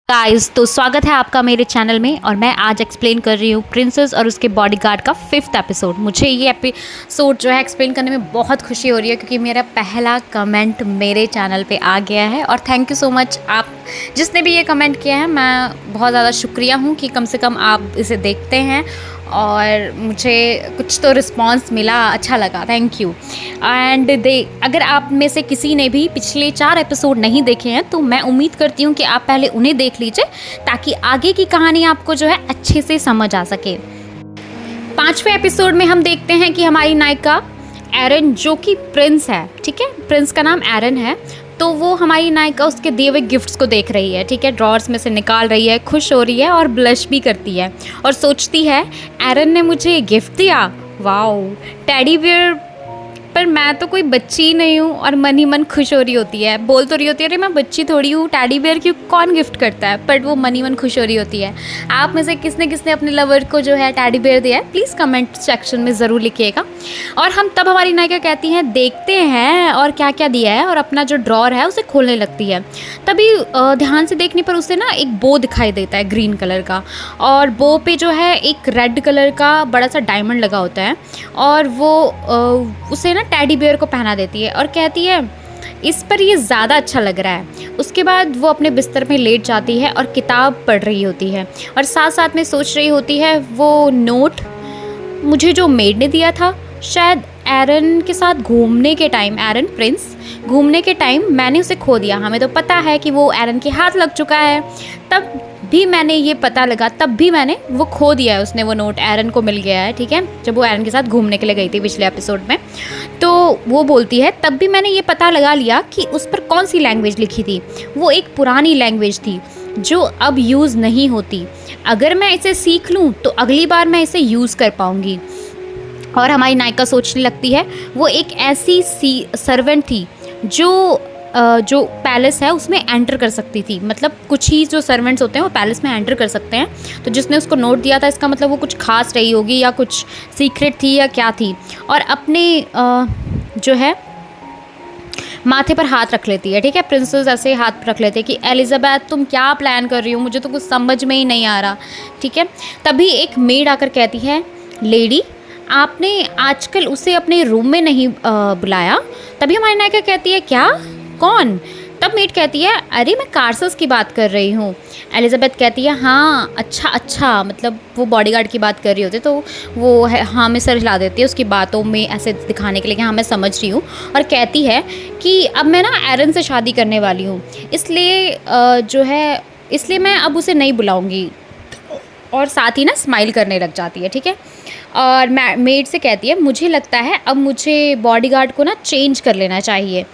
Guys, तो स्वागत है आपका मेरे चैनल में। और मैं आज एक्सप्लेन कर रही हूँ प्रिंसेस और उसके बॉडीगार्ड का 5th एपिसोड। मुझे ये एपिसोड जो है एक्सप्लेन करने में बहुत खुशी हो रही है क्योंकि मेरा पहला कमेंट मेरे चैनल पे आ गया है। और थैंक यू सो मच, आप जिसने भी ये कमेंट किया है, मैं बहुत ज़्यादा शुक्रिया हूँ कि कम से कम आप इसे देखते हैं और मुझे कुछ तो रिस्पांस मिला, अच्छा लगा, थैंक यू। एंड अगर आप में से किसी ने भी पिछले 4 एपिसोड नहीं देखे हैं तो मैं उम्मीद करती हूँ कि आप पहले उन्हें देख लीजिए ताकि आगे की कहानी आपको जो है अच्छे से समझ आ सके। 5वें एपिसोड में हम देखते हैं कि हमारी नायिका एरन, जो कि प्रिंस है, ठीक है, प्रिंस का नाम एरन है, तो वो हमारी नायिका उसके दिए हुए गिफ्ट्स को देख रही है, ठीक है, ड्रॉर्स में से निकाल रही है, खुश हो रही है और ब्लश भी करती है और सोचती है एरन ने मुझे गिफ्ट दिया, वाओ, टेडी बियर। पर मैं तो कोई बच्ची ही नहीं हूँ। और मन ही मन खुश हो रही होती है, बोल तो रही होती है अरे मैं बच्ची थोड़ी हूँ, टेडी बियर क्यों, कौन गिफ्ट करता है, बट वो मन ही मन खुश हो रही होती है। आप में से किसने किसने अपने लवर को जो है टेडी बियर दिया है, प्लीज़ कमेंट सेक्शन में ज़रूर लिखिएगा। और हम तब हमारी नायिका कहती हैं देखते हैं और क्या क्या दिया है, और अपना जो ड्रॉर है उसे खोलने लगती है। तभी ध्यान से देखने पर उसे ना एक बो दिखाई देता है ग्रीन कलर का, और बो पे जो है एक रेड कलर का बड़ा सा डायमंड लगा होता है, और वो उसे ना टेडी बियर को पहना देती है और कहती है इस पर ये ज़्यादा अच्छा लग रहा है। उसके बाद वो अपने बिस्तर में लेट जाती है और किताब पढ़ रही होती है और साथ साथ में सोच रही होती है वो नोट मुझे जो मेड ने दिया था, शायद एरन के साथ घूमने के टाइम, एरन प्रिंस घूमने के टाइम मैंने उसे खो दिया। हमें तो पता है कि वो एरन के हाथ लग चुका है, तब भी मैंने ये पता लगा, तब भी मैंने वो खो दिया है, उसने वो नोट एरन को मिल गया है, ठीक है, जब वो एरन के साथ घूमने के लिए गई थी पिछले एपिसोड में। तो वो बोलती है तब भी मैंने ये पता लगा लिया कि उस पर कौन सी लैंग्वेज लिखी थी। वो एक पुरानी लैंग्वेज थी जो अब यूज़ नहीं होती। अगर मैं इसे सीख लूँ तो अगली बार मैं इसे यूज़ कर पाऊँगी। और हमारी नायिका सोचने लगती है वो एक ऐसी सर्वेंट थी जो पैलेस है उसमें एंटर कर सकती थी। मतलब कुछ ही जो सर्वेंट्स होते हैं वो पैलेस में एंटर कर सकते हैं, तो जिसने उसको नोट दिया था इसका मतलब वो कुछ खास रही होगी या कुछ सीक्रेट थी या क्या थी। और अपने जो है माथे पर हाथ रख लेती है, ठीक है, प्रिंसेस ऐसे हाथ रख लेते हैं कि एलिजाबेथ तुम क्या प्लान कर रही हो, मुझे तो कुछ समझ में ही नहीं आ रहा, ठीक है। तभी एक मेड आकर कहती है लेडी आपने आजकल उसे अपने रूम में नहीं बुलाया। तभी हमारी नायिका कहती है क्या, कौन? तब मेड कहती है अरे मैं कार्सस की बात कर रही हूँ। एलिजाबेथ कहती है हाँ अच्छा, मतलब वो बॉडीगार्ड की बात कर रही होती, तो वो है हाँ में सर हिला देती है उसकी बातों में ऐसे दिखाने के लिए कि हाँ मैं समझ रही हूँ। और कहती है कि अब मैं ना एरन से शादी करने वाली हूँ, इसलिए मैं अब उसे नहीं बुलाऊँगी। और साथ ही ना स्माइल करने लग जाती है, ठीक है। और मेड से कहती है मुझे लगता है अब मुझे बॉडीगार्ड को ना चेंज कर लेना चाहिए।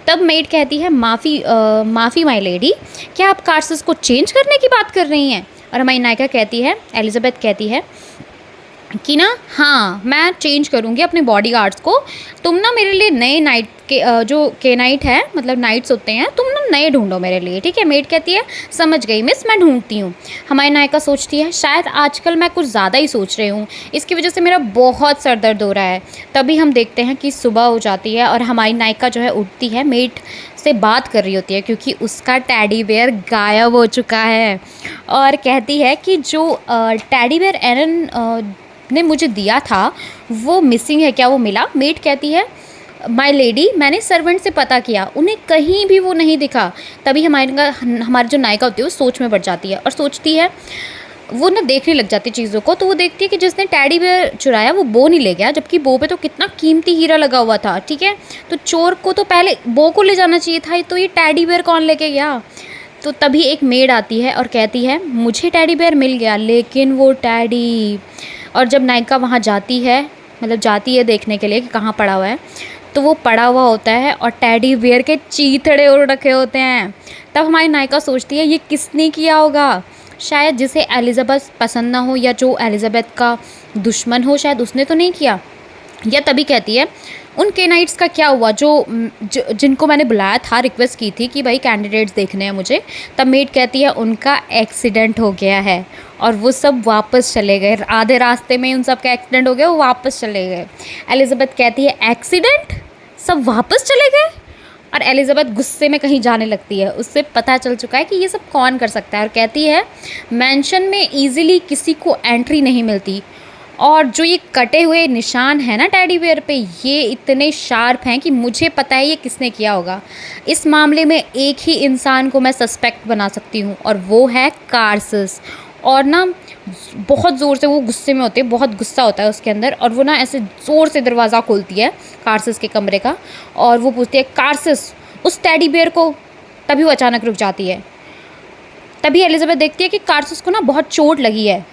तब मेड कहती है माफ़ी माय लेडी, क्या आप कार्सस को चेंज करने की बात कर रही हैं? और हमारी नायिका कहती है, एलिजाबेथ कहती है कि ना हाँ मैं चेंज करूँगी अपने बॉडीगार्ड्स को, तुम ना मेरे लिए नए नाइट के जो के नाइट है, मतलब नाइट्स होते हैं, तुम ना नए ढूंढो मेरे लिए, ठीक है। मेड कहती है समझ गई मिस, मैं ढूंढती हूँ। हमारी नायिका सोचती है शायद आजकल मैं कुछ ज़्यादा ही सोच रही हूँ, इसकी वजह से मेरा बहुत सर दर्द हो रहा है। तभी हम देखते हैं कि सुबह हो जाती है और हमारी नायिका जो है उठती है, मेड से बात कर रही होती है क्योंकि उसका टेडी बेयर गायब हो चुका है, और कहती है कि जो टेडी बेयर एरन ने मुझे दिया था वो मिसिंग है, क्या वो मिला? मेड कहती है माय लेडी मैंने सर्वेंट से पता किया, उन्हें कहीं भी वो नहीं दिखा। तभी हमारी जो नायिका होती है वो सोच में बढ़ जाती है और सोचती है, वो ना देखने लग जाती है चीज़ों को। तो वो देखती है कि जिसने टेडी बेयर चुराया वो बो नहीं ले गया, जबकि बो पे तो कितना कीमती हीरा लगा हुआ था, ठीक है। तो चोर को तो पहले बो को ले जाना चाहिए था, तो ये टेडी बेयर कौन लेके गया? तो तभी एक मेड आती है और कहती है मुझे टेडी बेयर मिल गया, लेकिन वो टेडी। और जब नायिका वहाँ जाती है, मतलब जाती है देखने के लिए कि कहाँ पड़ा हुआ है, तो वो पड़ा हुआ होता है और टेडी बियर के चीथड़े उड़ रखे होते हैं। तब हमारी नायिका सोचती है ये किसने किया होगा, शायद जिसे एलिजाबेथ पसंद ना हो या जो एलिजाबेथ का दुश्मन हो, शायद उसने तो नहीं किया। या तभी कहती है उन केनाइट्स का क्या हुआ जिनको मैंने बुलाया था, रिक्वेस्ट की थी कि भाई कैंडिडेट्स देखने हैं मुझे। तब मेड कहती है उनका एक्सीडेंट हो गया है और वो सब वापस चले गए, आधे रास्ते में उन सब का एक्सीडेंट हो गया, वो वापस चले गए। एलिजाबेथ कहती है एक्सीडेंट, सब वापस चले गए? और एलिज़ाबेथ गुस्से में कहीं जाने लगती है। उससे पता चल चुका है कि ये सब कौन कर सकता है और कहती है मैंशन में ईज़िली किसी को एंट्री नहीं मिलती, और जो ये कटे हुए निशान हैं ना टेडी बियर पे, ये इतने शार्प हैं कि मुझे पता है ये किसने किया होगा। इस मामले में एक ही इंसान को मैं सस्पेक्ट बना सकती हूँ और वो है कार्सस। और ना बहुत ज़ोर से वो गुस्से में होते हैं, बहुत गुस्सा होता है उसके अंदर, और वो ना ऐसे ज़ोर से दरवाज़ा खोलती है कार्सस के कमरे का, और वो पूछती है कार्सस उस टेडी बियर को। तभी वो अचानक रुक जाती है। तभी एलिज़ाबेथ देखती है कि कार्सस को ना बहुत चोट लगी है।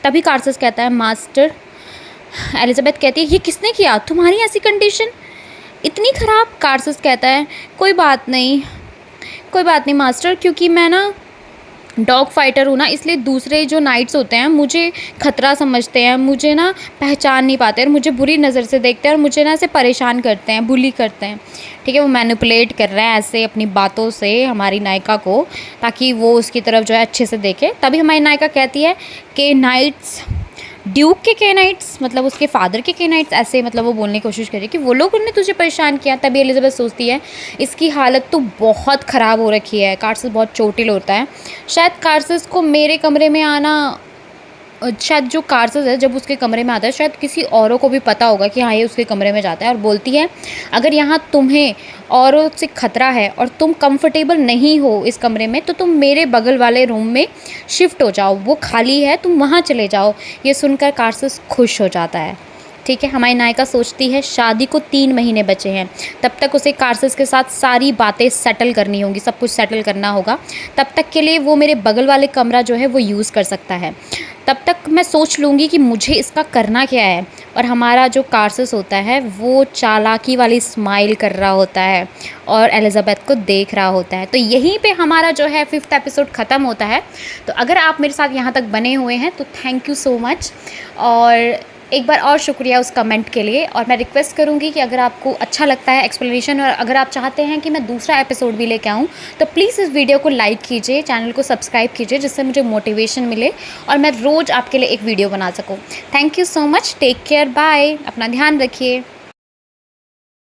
तभी कार्सस कहता है मास्टर। एलिज़ाबेथ कहती है ये किसने किया, तुम्हारी ऐसी कंडीशन इतनी ख़राब। कार्सस कहता है कोई बात नहीं मास्टर, क्योंकि मैं ना डॉग फाइटर हूँ ना, इसलिए दूसरे जो नाइट्स होते हैं मुझे खतरा समझते हैं, मुझे ना पहचान नहीं पाते और मुझे बुरी नज़र से देखते हैं और मुझे ना ऐसे परेशान करते हैं, बुली करते हैं। ठीक है, वो मैनिपुलेट कर रहा है ऐसे अपनी बातों से हमारी नायिका को, ताकि वो उसकी तरफ जो है अच्छे से देखे। तभी हमारी नायिका कहती है कि नाइट्स ड्यूक के केनाइट्स, मतलब उसके फादर के केनाइट्स, ऐसे मतलब वो बोलने की कोशिश करी कि वो लोग उन्होंने तुझे परेशान किया। तभी एलिज़ाबेथ सोचती है इसकी हालत तो बहुत ख़राब हो रखी है, कार्सस बहुत चोटिल होता है। शायद कार्सस को मेरे कमरे में आना, शायद जो कार्सस है जब उसके कमरे में आता है शायद किसी औरों को भी पता होगा कि हाँ ये उसके कमरे में जाता है, और बोलती है अगर यहाँ तुम्हें औरों से खतरा है और तुम कंफर्टेबल नहीं हो इस कमरे में तो तुम मेरे बगल वाले रूम में शिफ्ट हो जाओ, वो खाली है, तुम वहाँ चले जाओ। ये सुनकर कार्सस खुश हो जाता है। ठीक है, हमारी नायिका सोचती है शादी को 3 महीने बचे हैं, तब तक उसे कार्सस के साथ सारी बातें सेटल करनी होंगी, सब कुछ सेटल करना होगा। तब तक के लिए वो मेरे बगल वाले कमरा जो है वो यूज़ कर सकता है। तब तक मैं सोच लूँगी कि मुझे इसका करना क्या है। और हमारा जो कार्सस होता है वो चालाकी वाली स्माइल कर रहा होता है और एलिज़ाबेथ को देख रहा होता है। तो यहीं पे हमारा जो है 5th एपिसोड ख़त्म होता है। तो अगर आप मेरे साथ यहाँ तक बने हुए हैं तो थैंक यू सो मच, और एक बार और शुक्रिया उस कमेंट के लिए। और मैं रिक्वेस्ट करूँगी कि अगर आपको अच्छा लगता है एक्सप्लेनेशन और अगर आप चाहते हैं कि मैं दूसरा एपिसोड भी लेके आऊँ तो प्लीज़ इस वीडियो को लाइक कीजिए, चैनल को सब्सक्राइब कीजिए, जिससे मुझे मोटिवेशन मिले और मैं रोज़ आपके लिए एक वीडियो बना सकूँ। Thank you so much, take care, bye, अपना ध्यान रखिए।